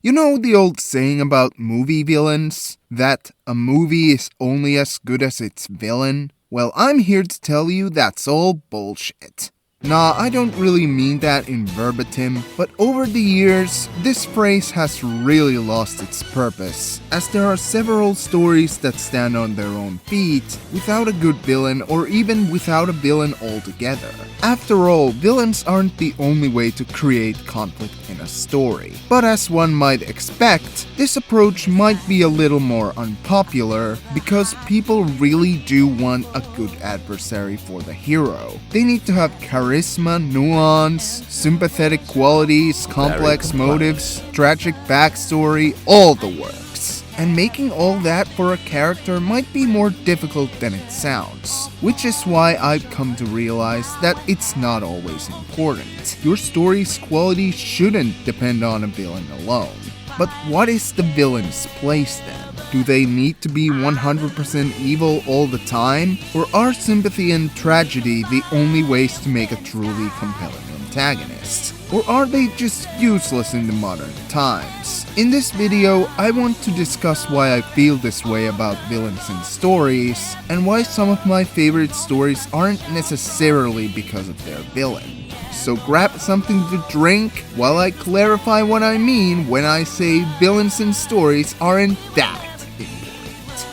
You know the old saying about movie villains? That a movie is only as good as its villain? Well, I'm here to tell you that's all bullshit. Nah, I don't really mean that in verbatim, but over the years, this phrase has really lost its purpose, as there are several stories that stand on their own feet without a good villain or even without a villain altogether. After all, villains aren't the only way to create conflict in a story. But as one might expect, this approach might be a little more unpopular because people really do want a good adversary for the hero. They need to have charisma, nuance, sympathetic qualities, complex motives, tragic backstory, all the works. And making all that for a character might be more difficult than it sounds, which is why I've come to realize that it's not always important. Your story's quality shouldn't depend on a villain alone. But what is the villain's place then? Do they need to be 100% evil all the time? Or are sympathy and tragedy the only ways to make a truly compelling antagonist? Or are they just useless in the modern times? In this video, I want to discuss why I feel this way about villains in stories, and why some of my favorite stories aren't necessarily because of their villain. So grab something to drink while I clarify what I mean when I say villains in stories aren't that important.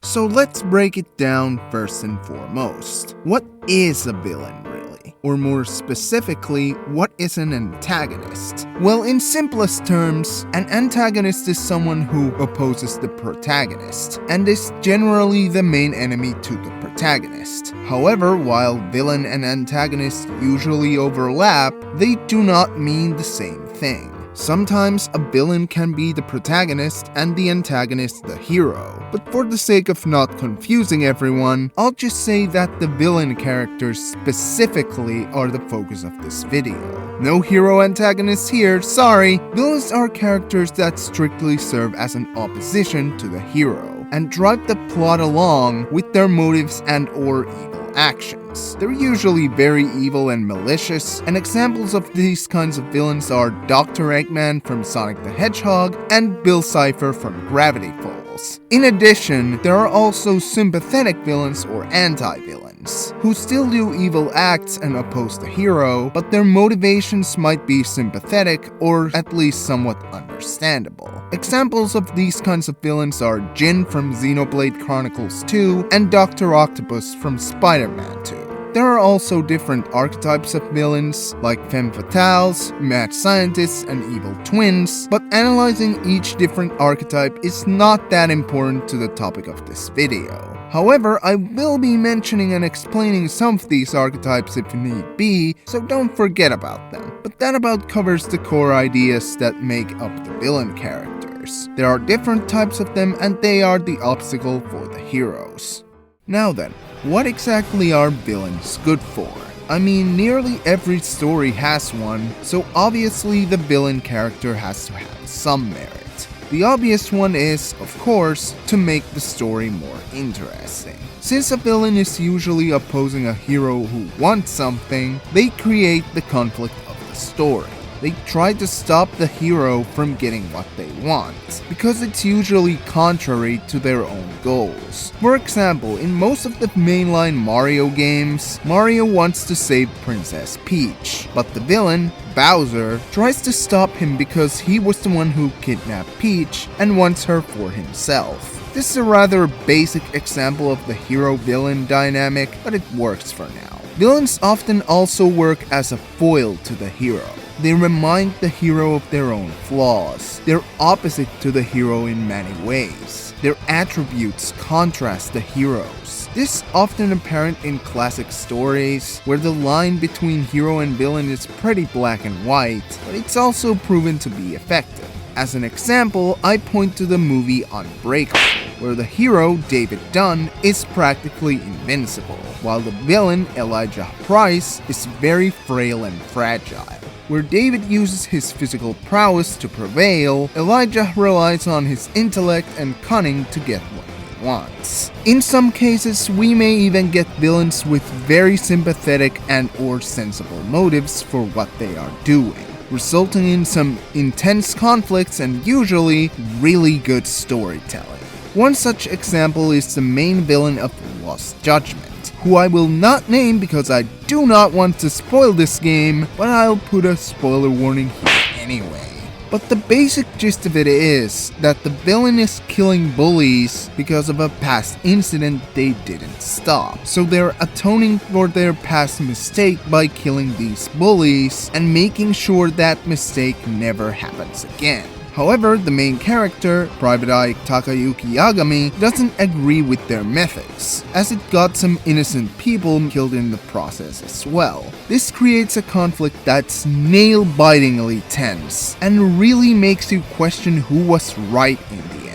So let's break it down first and foremost. What is a villain really? Or more specifically, what is an antagonist? Well, in simplest terms, an antagonist is someone who opposes the protagonist, and is generally the main enemy to the protagonist. However, while villain and antagonist usually overlap, they do not mean the same thing. Sometimes a villain can be the protagonist and the antagonist the hero, but for the sake of not confusing everyone, I'll just say that the villain characters specifically are the focus of this video. No hero antagonists here, sorry! Villains are characters that strictly serve as an opposition to the hero, and drive the plot along with their motives and or evil actions. They're usually very evil and malicious, and examples of these kinds of villains are Dr. Eggman from Sonic the Hedgehog and Bill Cipher from Gravity Falls. In addition, there are also sympathetic villains or anti-villains, who still do evil acts and oppose the hero, but their motivations might be sympathetic or at least somewhat understandable. Examples of these kinds of villains are Jin from Xenoblade Chronicles 2 and Dr. Octopus from Spider-Man 2. There are also different archetypes of villains, like femme fatales, mad scientists, and evil twins, but analyzing each different archetype is not that important to the topic of this video. However, I will be mentioning and explaining some of these archetypes if need be, so don't forget about them. But that about covers the core ideas that make up the villain characters. There are different types of them, and they are the obstacle for the heroes. Now then, what exactly are villains good for? I mean, nearly every story has one, so obviously the villain character has to have some merit. The obvious one is, of course, to make the story more interesting. Since a villain is usually opposing a hero who wants something, they create the conflict of the story. They try to stop the hero from getting what they want, because it's usually contrary to their own goals. For example, in most of the mainline Mario games, Mario wants to save Princess Peach, but the villain, Bowser, tries to stop him because he was the one who kidnapped Peach and wants her for himself. This is a rather basic example of the hero-villain dynamic, but it works for now. Villains often also work as a foil to the hero. They remind the hero of their own flaws. They're opposite to the hero in many ways. Their attributes contrast the heroes. This is often apparent in classic stories, where the line between hero and villain is pretty black and white, but it's also proven to be effective. As an example, I point to the movie Unbreakable, where the hero, David Dunn, is practically invincible, while the villain, Elijah Price, is very frail and fragile. Where David uses his physical prowess to prevail, Elijah relies on his intellect and cunning to get what he wants. In some cases, we may even get villains with very sympathetic and or sensible motives for what they are doing. resulting in some intense conflicts and usually really good storytelling. One such example is the main villain of Lost Judgment, who I will not name because I do not want to spoil this game, but I'll put a spoiler warning here anyway. But the basic gist of it is that the villain is killing bullies because of a past incident they didn't stop. So they're atoning for their past mistake by killing these bullies and making sure that mistake never happens again. However, the main character, Private Eye Takayuki Yagami, doesn't agree with their methods, as it got some innocent people killed in the process as well. This creates a conflict that's nail-bitingly tense, and really makes you question who was right in the end.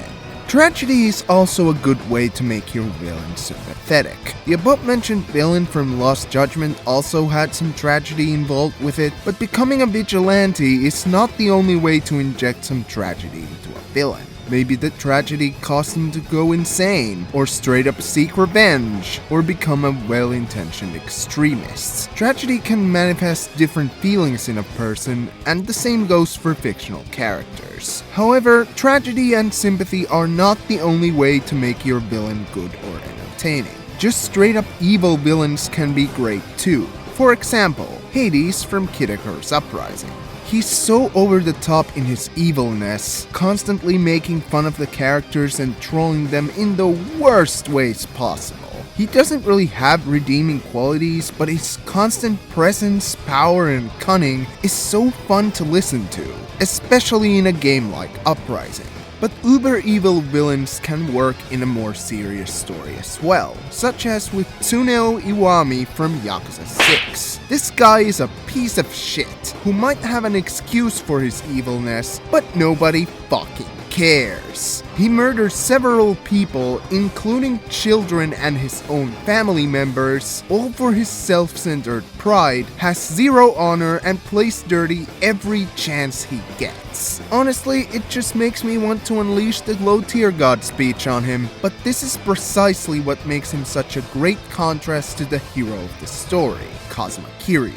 Tragedy is also a good way to make your villain sympathetic. The above-mentioned villain from Lost Judgment also had some tragedy involved with it, but becoming a vigilante is not the only way to inject some tragedy into a villain. Maybe the tragedy caused him to go insane, or straight up seek revenge, or become a well-intentioned extremist. Tragedy can manifest different feelings in a person, and the same goes for fictional characters. However, tragedy and sympathy are not the only way to make your villain good or entertaining. Just straight up evil villains can be great too. For example, Hades from Kid Icarus Uprising. He's so over the top in his evilness, constantly making fun of the characters and trolling them in the worst ways possible. He doesn't really have redeeming qualities, but his constant presence, power, and cunning is so fun to listen to, especially in a game like Uprising. But uber evil villains can work in a more serious story as well, such as with Tsuneo Iwami from Yakuza 6. This guy is a piece of shit who might have an excuse for his evilness, but nobody fucking cares. He murders several people, including children and his own family members, all for his self-centered pride, has zero honor, and plays dirty every chance he gets. Honestly, it just makes me want to unleash the low tier god speech on him, but this is precisely what makes him such a great contrast to the hero of the story, Kazuma Kiryu.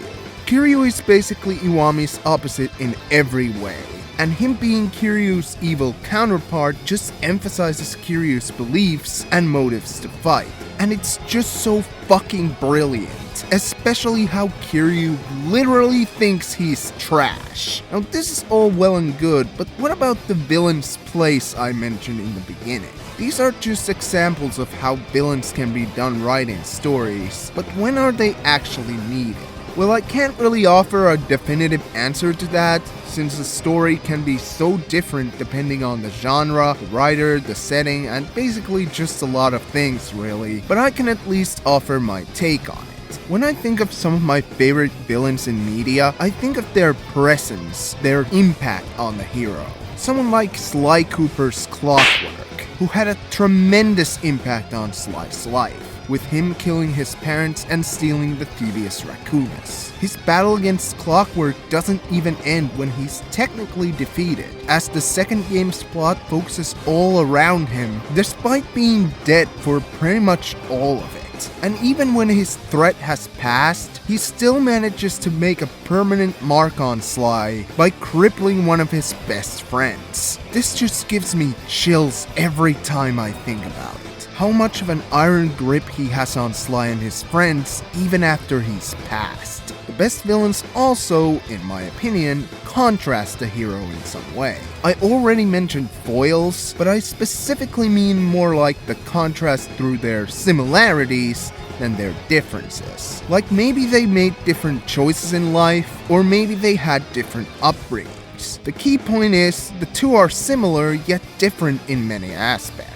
Kiryu is basically Iwami's opposite in every way, and him being Kiryu's evil counterpart just emphasizes Kiryu's beliefs and motives to fight. And it's just so fucking brilliant, especially how Kiryu literally thinks he's trash. Now this is all well and good, but what about the villain's place I mentioned in the beginning? These are just examples of how villains can be done right in stories, but when are they actually needed? Well, I can't really offer a definitive answer to that, since the story can be so different depending on the genre, the writer, the setting, and basically just a lot of things really, but I can at least offer my take on it. When I think of some of my favorite villains in media, I think of their presence, their impact on the hero. Someone like Sly Cooper's Clockwork, who had a tremendous impact on Sly's life, with him killing his parents and stealing the Thievius Raccoonus. His battle against Clockwork doesn't even end when he's technically defeated, as the second game's plot focuses all around him, despite being dead for pretty much all of it. And even when his threat has passed, he still manages to make a permanent mark on Sly by crippling one of his best friends. This just gives me chills every time I think about it. How much of an iron grip he has on Sly and his friends even after he's passed. The best villains also, in my opinion, contrast the hero in some way. I already mentioned foils, but I specifically mean more like the contrast through their similarities than their differences. Like maybe they made different choices in life, or maybe they had different upbringings. The key point is, the two are similar yet different in many aspects.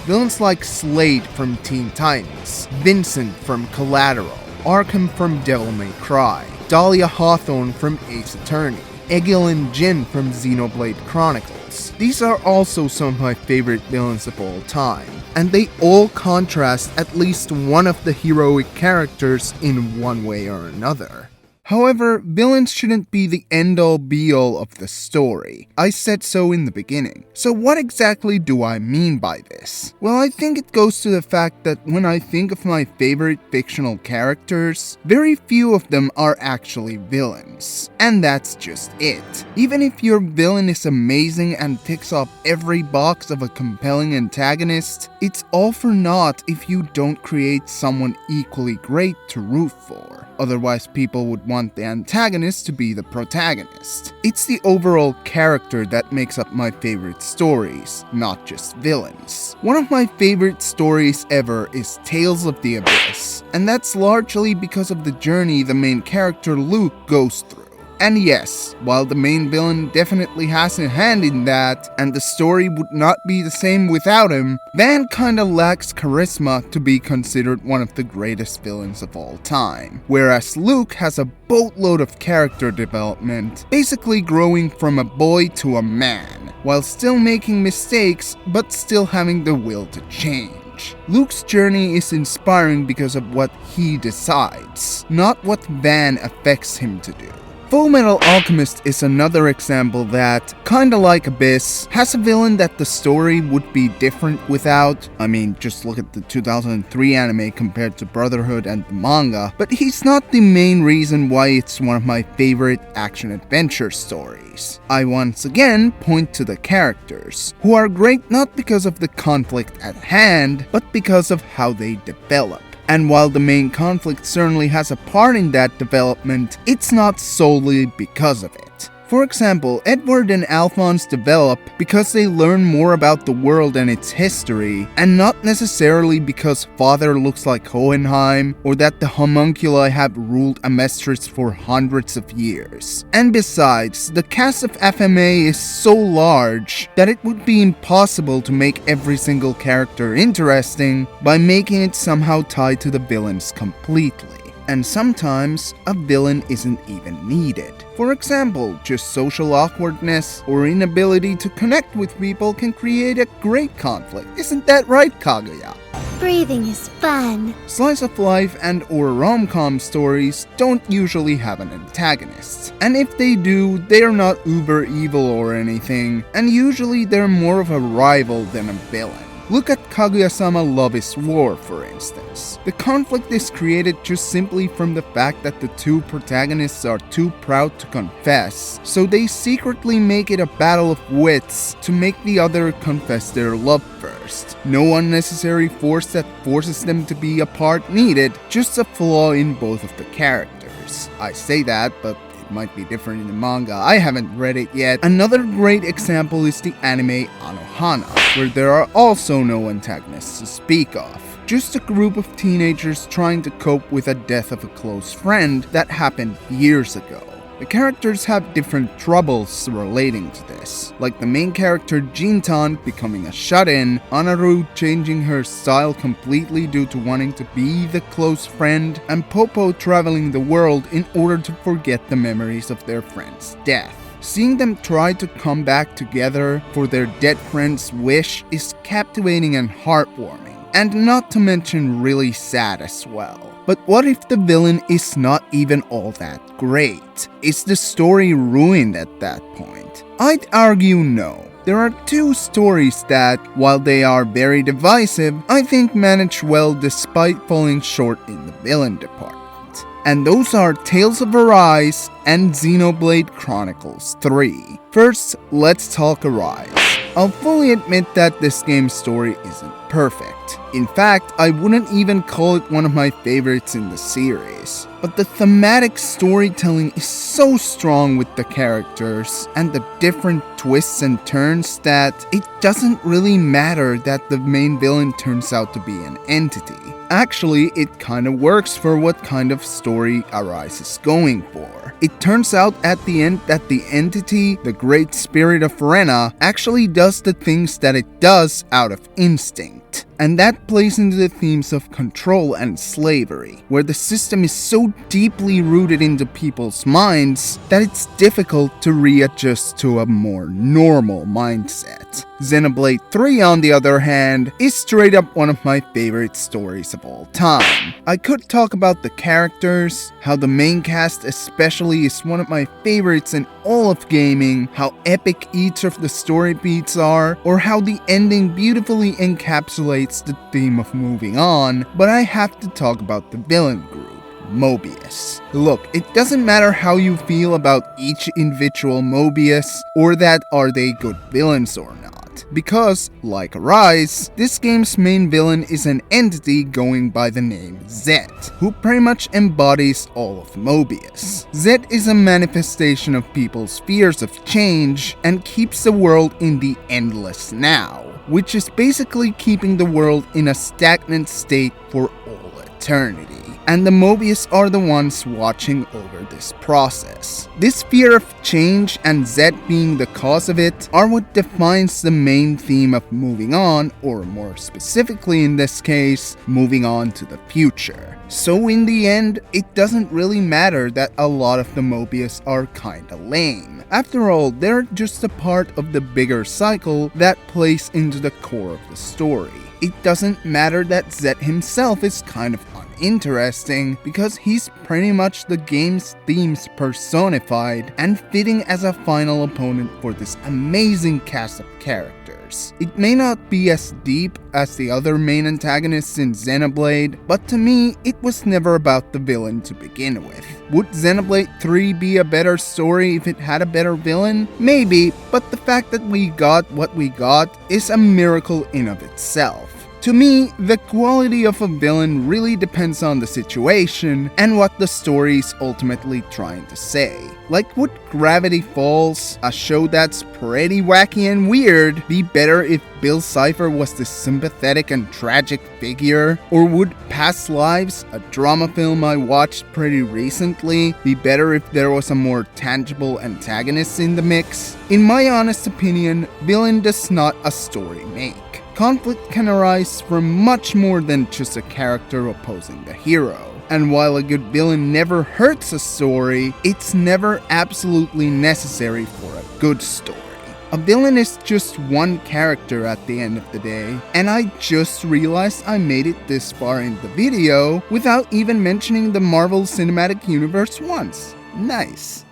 Villains like Slade from Teen Titans, Vincent from Collateral, Arkham from Devil May Cry, Dahlia Hawthorne from Ace Attorney, Egil and Jin from Xenoblade Chronicles. These are also some of my favorite villains of all time, and they all contrast at least one of the heroic characters in one way or another. However, villains shouldn't be the end-all be-all of the story. I said so in the beginning. So what exactly do I mean by this? Well, I think it goes to the fact that when I think of my favorite fictional characters, very few of them are actually villains. And that's just it. Even if your villain is amazing and ticks off every box of a compelling antagonist, it's all for naught if you don't create someone equally great to root for. Otherwise, people would want the antagonist to be the protagonist. It's the overall character that makes up my favorite stories, not just villains. One of my favorite stories ever is Tales of the Abyss, and that's largely because of the journey the main character Luke goes through. And yes, while the main villain definitely has a hand in that, and the story would not be the same without him, Van kinda lacks charisma to be considered one of the greatest villains of all time. Whereas Luke has a boatload of character development, basically growing from a boy to a man, while still making mistakes, but still having the will to change. Luke's journey is inspiring because of what he decides, not what Van affects him to do. Fullmetal Alchemist is another example that, kinda like Abyss, has a villain that the story would be different without. I mean, just look at the 2003 anime compared to Brotherhood and the manga, but he's not the main reason why it's one of my favorite action-adventure stories. I once again point to the characters, who are great not because of the conflict at hand, but because of how they develop. And while the main conflict certainly has a part in that development, it's not solely because of it. For example, Edward and Alphonse develop because they learn more about the world and its history, and not necessarily because father looks like Hohenheim, or that the homunculi have ruled Amestris for hundreds of years. And besides, the cast of FMA is so large that it would be impossible to make every single character interesting by making it somehow tied to the villains completely. And sometimes, a villain isn't even needed. For example, just social awkwardness or inability to connect with people can create a great conflict. Isn't that right, Kaguya? Breathing is fun. Slice of life and or rom-com stories don't usually have an antagonist. And if they do, they're not uber evil or anything, and usually they're more of a rival than a villain. Look at Kaguya-sama Love is War, for instance. The conflict is created just simply from the fact that the two protagonists are too proud to confess, so they secretly make it a battle of wits to make the other confess their love first. No unnecessary force that forces them to be apart needed, just a flaw in both of the characters. I say that, but might be different in the manga. I haven't read it yet. Another great example is the anime Anohana, where there are also no antagonists to speak of. Just a group of teenagers trying to cope with the death of a close friend that happened years ago. The characters have different troubles relating to this, like the main character Jintan becoming a shut-in, Anaru changing her style completely due to wanting to be the close friend, and Popo traveling the world in order to forget the memories of their friend's death. Seeing them try to come back together for their dead friend's wish is captivating and heartwarming, and not to mention really sad as well. But what if the villain is not even all that great? Is the story ruined at that point? I'd argue no. There are two stories that, while they are very divisive, I think manage well despite falling short in the villain department. And those are Tales of Arise and Xenoblade Chronicles 3. First, let's talk Arise. I'll fully admit that this game's story isn't perfect. In fact, I wouldn't even call it one of my favorites in the series. But the thematic storytelling is so strong with the characters and the different twists and turns that it doesn't really matter that the main villain turns out to be an entity. Actually, it kinda works for what kind of story Arise is going for. It turns out at the end that the entity, the Great Spirit of Rena, actually does the things that it does out of instinct. and that plays into the themes of control and slavery, where the system is so deeply rooted into people's minds that it's difficult to readjust to a more normal mindset. Xenoblade 3, on the other hand, is straight up one of my favorite stories of all time. I could talk about the characters, how the main cast especially is one of my favorites in all of gaming, how epic each of the story beats are, or how the ending beautifully encapsulates the theme of moving on, but I have to talk about the villain group. Mobius. Look, it doesn't matter how you feel about each individual Mobius, or that are they good villains or not, because, like Arise, this game's main villain is an entity going by the name Zed, who pretty much embodies all of Mobius. Zed is a manifestation of people's fears of change, and keeps the world in the endless now, which is basically keeping the world in a stagnant state for all eternity. And the Mobius are the ones watching over this process. This fear of change, and Zed being the cause of it, are what defines the main theme of moving on, or more specifically in this case, moving on to the future. So in the end, it doesn't really matter that a lot of the Mobius are kinda lame. After all, they're just a part of the bigger cycle that plays into the core of the story. It doesn't matter that Zed himself is kind of uninteresting, because he's pretty much the game's themes personified and fitting as a final opponent for this amazing cast of characters. It may not be as deep as the other main antagonists in Xenoblade, but to me, it was never about the villain to begin with. Would Xenoblade 3 be a better story if it had a better villain? Maybe, but the fact that we got what we got is a miracle in of itself. To me, the quality of a villain really depends on the situation and what the story is ultimately trying to say. Like, would Gravity Falls, a show that's pretty wacky and weird, be better if Bill Cipher was this sympathetic and tragic figure? Or would Past Lives, a drama film I watched pretty recently, be better if there was a more tangible antagonist in the mix? In my honest opinion, villain does not a story make. Conflict can arise from much more than just a character opposing the hero. And while a good villain never hurts a story, it's never absolutely necessary for a good story. A villain is just one character at the end of the day, and I just realized I made it this far in the video without even mentioning the Marvel Cinematic Universe once. Nice.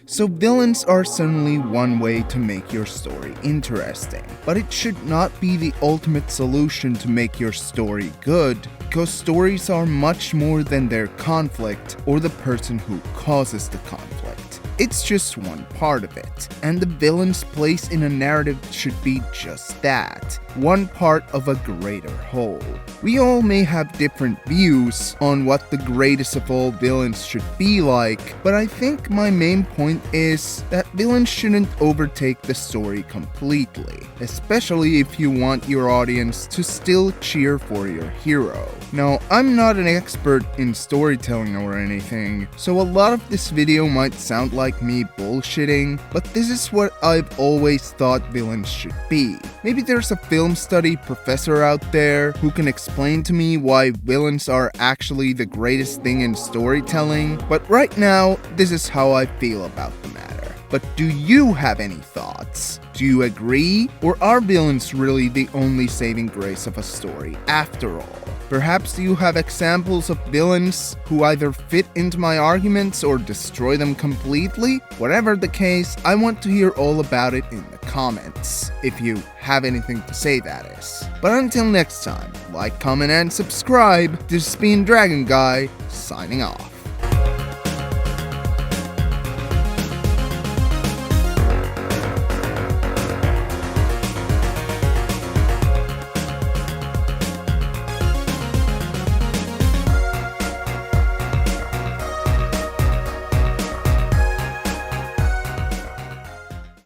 So villains are certainly one way to make your story interesting, but it should not be the ultimate solution to make your story good, because stories are much more than their conflict or the person who causes the conflict. It's just one part of it, and the villain's place in a narrative should be just that, one part of a greater whole. We all may have different views on what the greatest of all villains should be like, but I think my main point is that villains shouldn't overtake the story completely, especially if you want your audience to still cheer for your hero. Now, I'm not an expert in storytelling or anything, so a lot of this video might sound like me bullshitting, but this is what I've always thought villains should be. Maybe there's a film study professor out there who can explain to me why villains are actually the greatest thing in storytelling, but right now, this is how I feel about the matter. But do you have any thoughts? Do you agree? Or are villains really the only saving grace of a story after all? Perhaps you have examples of villains who either fit into my arguments or destroy them completely? Whatever the case, I want to hear all about it in the comments, if you have anything to say, that is. But until next time, like, comment, and subscribe. This has been Dragon Guy, signing off.